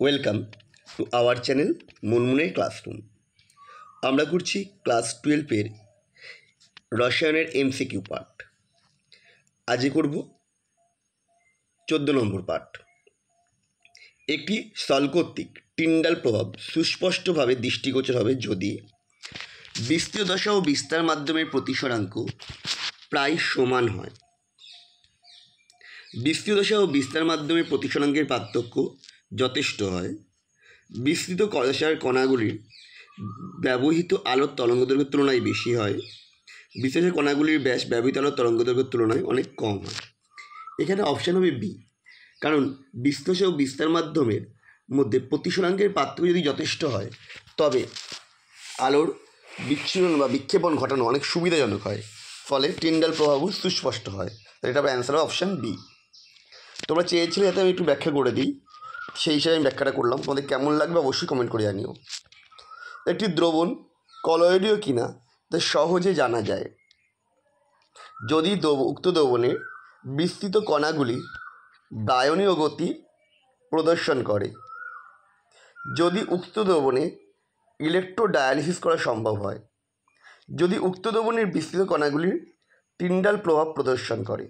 Welcome to our channel মুনমুনের classroom. আমরা করছি ক্লাস 12-এর রসায়নের এমসিকিউ পার্ট। আজকে করব 14 নম্বর পার্ট। একটি স্থল কর্তৃক টিন্ডাল প্রভাব সুস্পষ্টভাবে দৃষ্টিগোচর হবে যদি বিস্তৃত দশা ও বিস্তার মাধ্যমের প্রতিসরাঙ্ক প্রায় সমান হয়। বিস্তৃত দশা ও বিস্তার মাধ্যমের প্রতিসরাঙ্কের পার্থক্য যথেষ্ট হয়। বিস্তৃত দশার কণাগুলির ব্যবহৃত আলোর তরঙ্গদৈর্ঘ্যের তুলনায় বেশি হয়। বিস্তৃত কণাগুলির ব্যাস ব্যবহৃত আলোর তরঙ্গদৈর্ঘ্যের তুলনায় অনেক কম হয়। এখানে অপশান হবে বি, কারণ বিস্তৃত ও বিস্তার মাধ্যমের মধ্যে প্রতিসরাঙ্কের পার্থক্য যদি যথেষ্ট হয় তবে আলোর বিচ্ছুরণ বা বিক্ষেপণ ঘটানো অনেক সুবিধাজনক হয়, ফলে টিন্ডাল প্রভাবও সুস্পষ্ট হয়। এটা হবে অ্যান্সার অপশান বি। তোমরা চেয়েছিলে যাতে আমি একটু ব্যাখ্যা করে দিই, সেই হিসাবে আমি ব্যাখ্যাটা করলাম। তোমাদের কেমন লাগবে অবশ্যই কমেন্ট করে জানিও। একটি দ্রবণ কলয়েডীয় কিনা তা সহজে জানা যায় যদি উক্ত দ্রবণের বিস্তৃত কণাগুলি বায়নীয় গতি প্রদর্শন করে। যদি উক্ত দ্রবণে ইলেকট্রোডায়ালিসিস করা সম্ভব হয়। যদি উক্ত দ্রবণের বিস্তৃত কণাগুলির টিন্ডাল প্রভাব প্রদর্শন করে।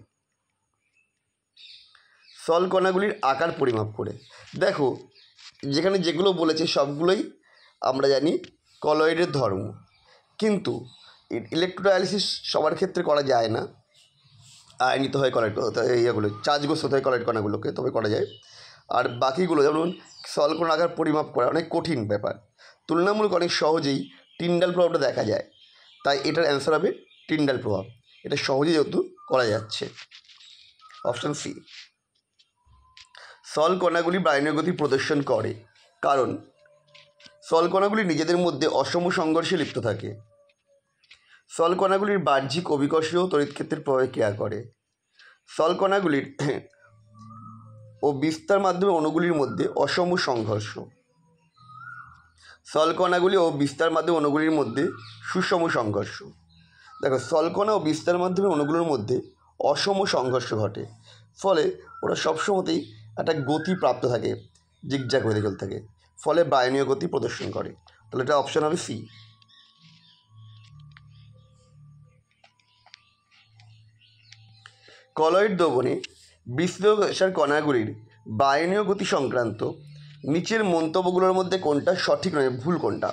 স্থল কণাগুলির আকার পরিমাপ করে। দেখো, যেখানে যেগুলো বলেছে সবগুলোই আমরা জানি কলয়েডের ধর্ম, কিন্তু ইলেকট্রোডায়ালিসিস সবার ক্ষেত্রে করা যায় না। আয়নিত হয় কলয়েড, ইয়েগুলো চার্জগ্রস্ত হতে হয় কলয়েড কণাগুলোকে, তবে করা যায়। আর বাকিগুলো যেমন স্থল কণার আকার পরিমাপ করা অনেক কঠিন ব্যাপার, তুলনামূলক অনেক সহজেই টিন্ডাল প্রভাবটা দেখা যায়। তাই এটার অ্যান্সার হবে টিন্ডাল প্রভাব। এটা সহজেই যেহেতু করা যাচ্ছে, অপশান সি। স্থল কণাগুলি বায়নীয় গতি প্রদর্শন করে কারণ স্থল কণাগুলি নিজেদের মধ্যে অসম সংঘর্ষে লিপ্ত থাকে। স্থল কণাগুলির বাহ্যিক অভিকর্ষীয় তড়িৎক্ষেত্রের প্রভাবে ক্রিয়া করে। স্থল কণাগুলির ও বিস্তার মাধ্যমে অণুগুলির মধ্যে অসম সংঘর্ষ। স্থল কণাগুলি ও বিস্তার মাধ্যমে অণুগুলির মধ্যে সুষম সংঘর্ষ। দেখো, স্থল কণা ও বিস্তার মাধ্যমে অণুগুলোর মধ্যে অসম সংঘর্ষ ঘটে, ফলে ওরা সবসময়তেই একটা গতি প্রাপ্ত থাকে, জিগজ্যাগ হয়ে চলতে থাকে, ফলে বায়নীয় গতি প্রদর্শন করে। তাহলে এটা অপশান হবে সি। কলয়েড দ্রবণে বিস্তৃত দশার কণাগুলির বায়নীয় গতি সংক্রান্ত নিচের মন্তব্যগুলোর মধ্যে কোনটা সঠিক নয়, ভুল কোনটা?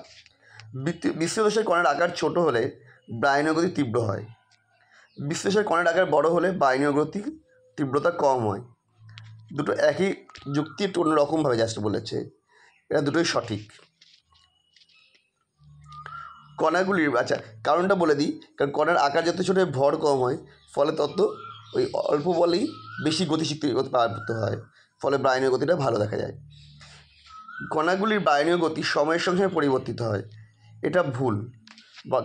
বিস্তৃত দশার কণার আকার ছোট হলে বায়নীয় গতি তীব্র হয়। বিস্তৃত দশার কণার আকার বড় হলে বায়নীয় গতি তীব্রতা কম হয়। দুটো একই যুক্তি, একটু অন্যরকমভাবে জাস্ট বলেছে, এটা দুটোই সঠিক। কণাগুলির কারণটা বলে দিই, কারণ কণার আকার যত ছোটো ভর কম হয়, ফলে তত ওই অল্প বলেই বেশি গতিশক্তি প্রাপ্ত হয়, ফলে বায়নীয় গতিটা ভালো দেখা যায়। কণাগুলির বায়নীয় গতি সময়ের সঙ্গে পরিবর্তিত হয়, এটা ভুল।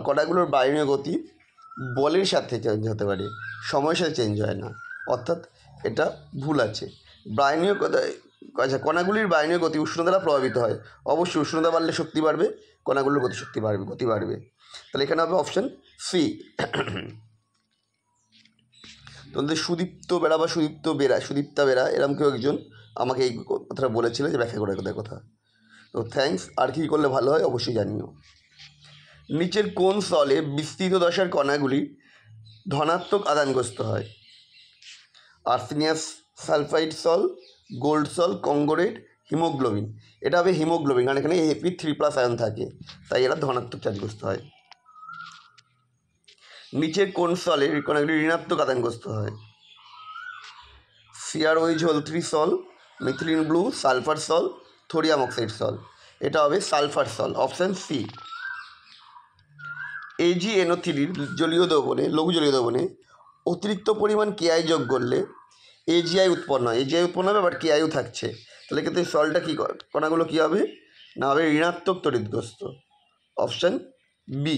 কণাগুলোর বায়নীয় গতি বলের সাথে চেঞ্জ হতে পারে, সময়ের সাথে চেঞ্জ হয় না, অর্থাৎ এটা ভুল আছে। বায়নীয় কণাগুলির বায়নীয় গতি উষ্ণতা দ্বারা প্রভাবিত হয়। অবশ্যই উষ্ণতা বাড়লে শক্তি বাড়বে, কণাগুলোর গতিশক্তি বাড়বে, গতি বাড়বে। তাহলে এখানে হবে অপশান সি। তোমাদের সুদীপ্ত বেরা এরকম কেউ একজন আমাকে এই কথাটা বলেছিল, যে ব্যাখ্যা করে কথা। তো থ্যাঙ্কস। আর কী করলে ভালো হয় অবশ্যই জানিও। নিচের কোন স্থলে বিস্তৃত দশার কণাগুলি ধনাত্মক আদানগ্রস্ত হয়? আর্সেনিয়াস সালফাইড সল, গোল্ড সল, কঙ্গোরেট, হিমোগ্লোবিন। এটা হবে হিমোগ্লোবিন, কারণ এখানে Fe3+ আয়ন থাকে, তাই এরা ধনাত্মক চার্জগ্রস্ত হয়। নিচের কোন স্থলে কণাগুলি ঋণাত্মক আদানগ্রস্ত হয়? CrOH3 সল, মিথিলিন ব্লু, সালফার সল, থোরিয়াম অক্সাইড সল। এটা হবে সালফার সল, অপশান সি। AgNO3 জলীয় দ্রবণে, লঘু জলীয় দ্রবণে অতিরিক্ত পরিমাণ KI যোগ করলে AgI উৎপন্ন হয়। AgI উৎপন্ন হবে, বাট KIও থাকছে, তাহলে কিন্তু সলটা কী, কণাগুলো কী হবে না, হবে ঋণাত্মক তড়িৎগ্রস্ত, অপশান বি।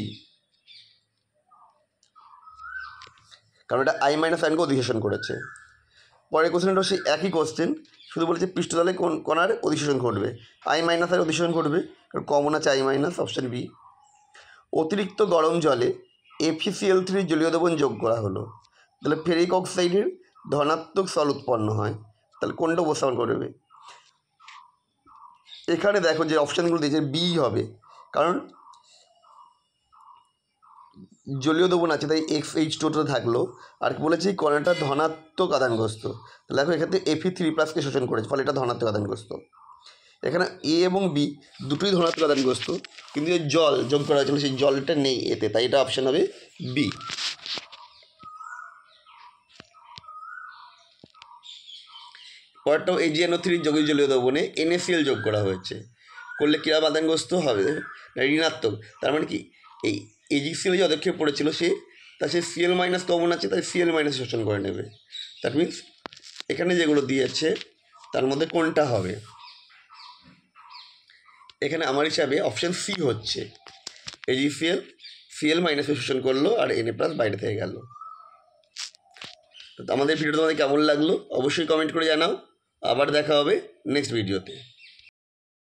কারণ এটা I- আয়নকে অধিশোষণ করেছে। পরের কোশ্চেনটা সেই একই কোশ্চেন, শুধু বলেছে পৃষ্ঠতলে কোন কণার অধিশোষণ ঘটবে। I- আয়ন অধিশোষণ ঘটবে, কারণ কমন আছে I-, অপশান বি। অতিরিক্ত গরম জলে FeCl3 জলীয় দ্রবণ যোগ করা হলো, তাহলে ফেরিক অক্সাইডের ধনাত্মক সল উৎপন্ন হয়, তাহলে কোনটা উপস্থাপন করবে? এখানে দেখো যে অপশানগুলো দিয়েছে বি হবে, কারণ জলীয় দ্রবণ আছে তাই XH2 থাকলো। আর বলেছি কণাটা ধনাত্মক আধানগ্রস্ত, তাহলে দেখো এক্ষেত্রে Fe3+ শোষণ করেছে, ফলে এটা ধনাত্মক আধানগ্রস্ত। এখানে এ এবং বি দুটোই ধনাত্মক আধানগ্রস্ত, কিন্তু যে জল যোগ করা হয়েছিল সেই জলটা নেই এতে, তাই এটা অপশান হবে বি। পরটাও AgNO3 যোগী জলীয় দ্রবণে NaCl যোগ করা হয়েছে, করলে কিরকম আধানগ্রস্ত হবে ঋণাত্মক। তার মানে কি এই AgCl যে অদক্ষেপ পড়েছিল তার সে Cl- দ্রবণ আছে, তাই Cl- শোষণ করে নেবে। দ্যাট মিনস এখানে যেগুলো দিয়েছে তার মধ্যে কোনটা হবে? এখানে আমার হিসাবে অপশান সি হচ্ছে, AgCl Cl- শোষণ করলো আর Na+ বাইরে থেকে গেল। তো আমাদের ভিডিওটা তোমাদের কেমন লাগলো অবশ্যই কমেন্ট করে জানাও। আবার দেখা হবে নেক্সট ভিডিওতে।